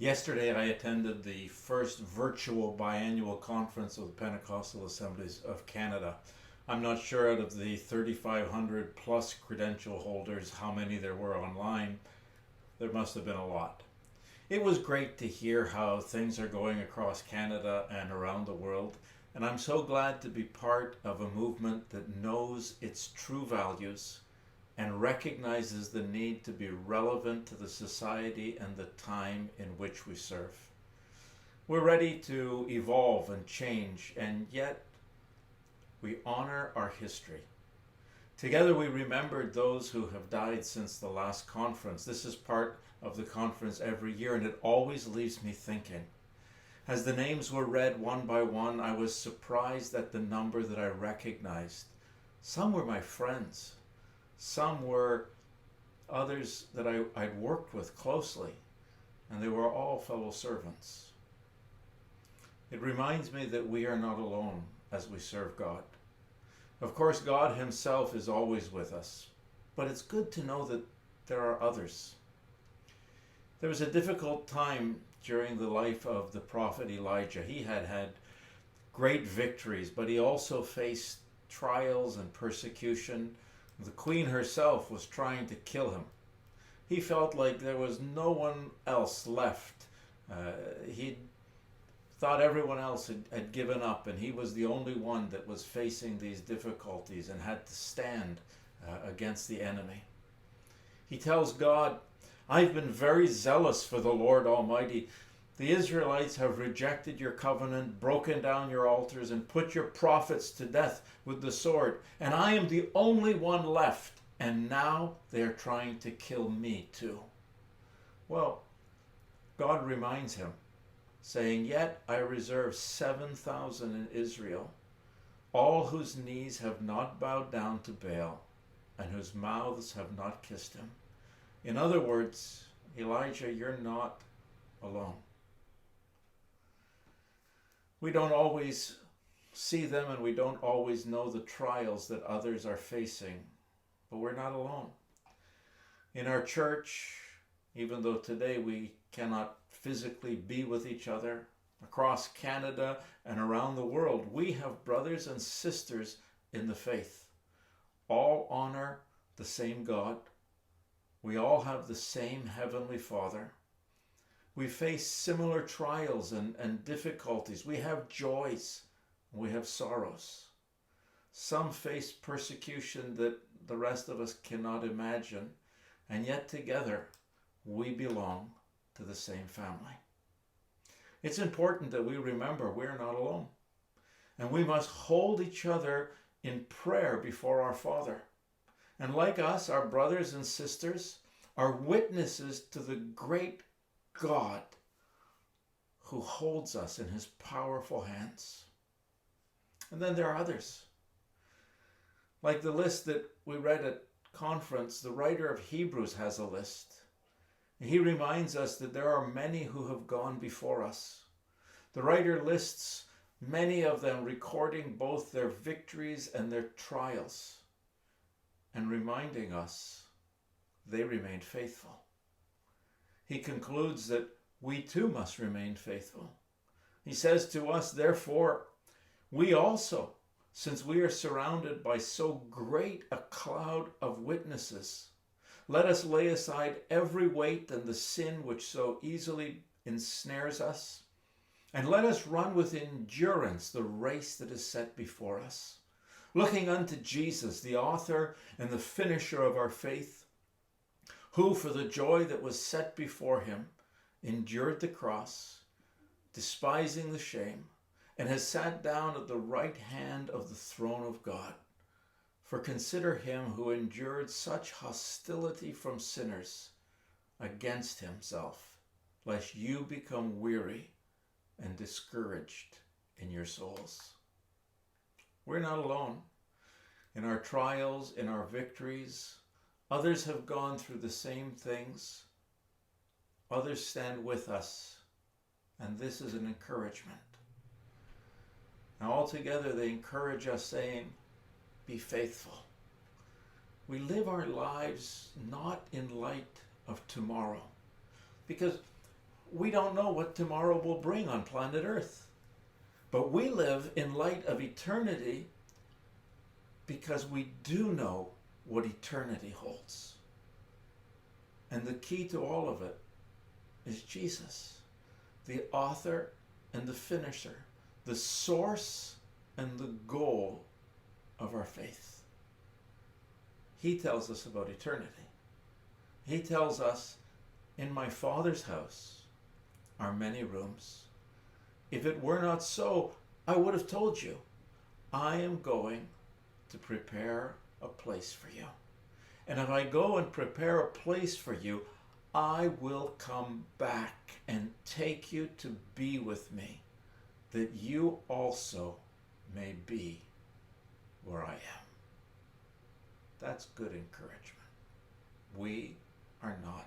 Yesterday, I attended the first virtual biannual conference of the Pentecostal Assemblies of Canada. I'm not sure out of the 3,500 plus credential holders how many there were online. There must have been a lot. It was great to hear how things are going across Canada and around the world, and I'm so glad to be part of a movement that knows its true values and recognizes the need to be relevant to the society and the time in which we serve. We're ready to evolve and change, and yet we honor our history. Together we remembered those who have died since the last conference. This is part of the conference every year, and it always leaves me thinking. As the names were read one by one, I was surprised at the number that I recognized. Some were my friends. Some were others that I'd worked with closely, and they were all fellow servants. It reminds me that we are not alone as we serve God. Of course, God Himself is always with us, but it's good to know that there are others. There was a difficult time during the life of the prophet Elijah. He had had great victories, but he also faced trials and persecution. The queen herself was trying to kill him. He felt like there was no one else left. He thought everyone else had given up, and he was the only one that was facing these difficulties and had to stand against the enemy. He tells God, "I've been very zealous for the Lord Almighty. The Israelites have rejected your covenant, broken down your altars, and put your prophets to death with the sword. And I am the only one left, and now they are trying to kill me too." Well, God reminds him, saying, "Yet I reserve 7,000 in Israel, all whose knees have not bowed down to Baal, and whose mouths have not kissed him." In other words, Elijah, you're not alone. We don't always see them, and we don't always know the trials that others are facing, but we're not alone. In our church, even though today we cannot physically be with each other, across Canada and around the world, we have brothers and sisters in the faith. All honor the same God. We all have the same Heavenly Father. We face similar trials and difficulties. We have joys, we have sorrows. Some face persecution that the rest of us cannot imagine, and yet together we belong to the same family. It's important that we remember we're not alone, and we must hold each other in prayer before our Father. And like us, our brothers and sisters are witnesses to the great God who holds us in His powerful hands. And then there are others. Like the list that we read at conference, the writer of Hebrews has a list. And he reminds us that there are many who have gone before us. The writer lists many of them recording both their victories and their trials, and reminding us they remained faithful. He concludes that we too must remain faithful. He says to us, "Therefore, we also, since we are surrounded by so great a cloud of witnesses, let us lay aside every weight and the sin which so easily ensnares us, and let us run with endurance the race that is set before us, looking unto Jesus, the author and the finisher of our faith, who for the joy that was set before him endured the cross, despising the shame, and has sat down at the right hand of the throne of God. For consider him who endured such hostility from sinners against himself, lest you become weary and discouraged in your souls." We're not alone. In our trials, in our victories, others have gone through the same things. Others stand with us, and this is an encouragement. Now, altogether, they encourage us, saying, "Be faithful." We live our lives not in light of tomorrow, because we don't know what tomorrow will bring on planet Earth. But we live in light of eternity because we do know what eternity holds. And the key to all of it is Jesus, the author and the finisher, the source and the goal of our faith. He tells us about eternity. He tells us, in my Father's house are many rooms. If it were not so, I would have told you, I am going to prepare a place for you. And if I go and prepare a place for you, I will come back and take you to be with me, that you also may be where I am. That's good encouragement. We are not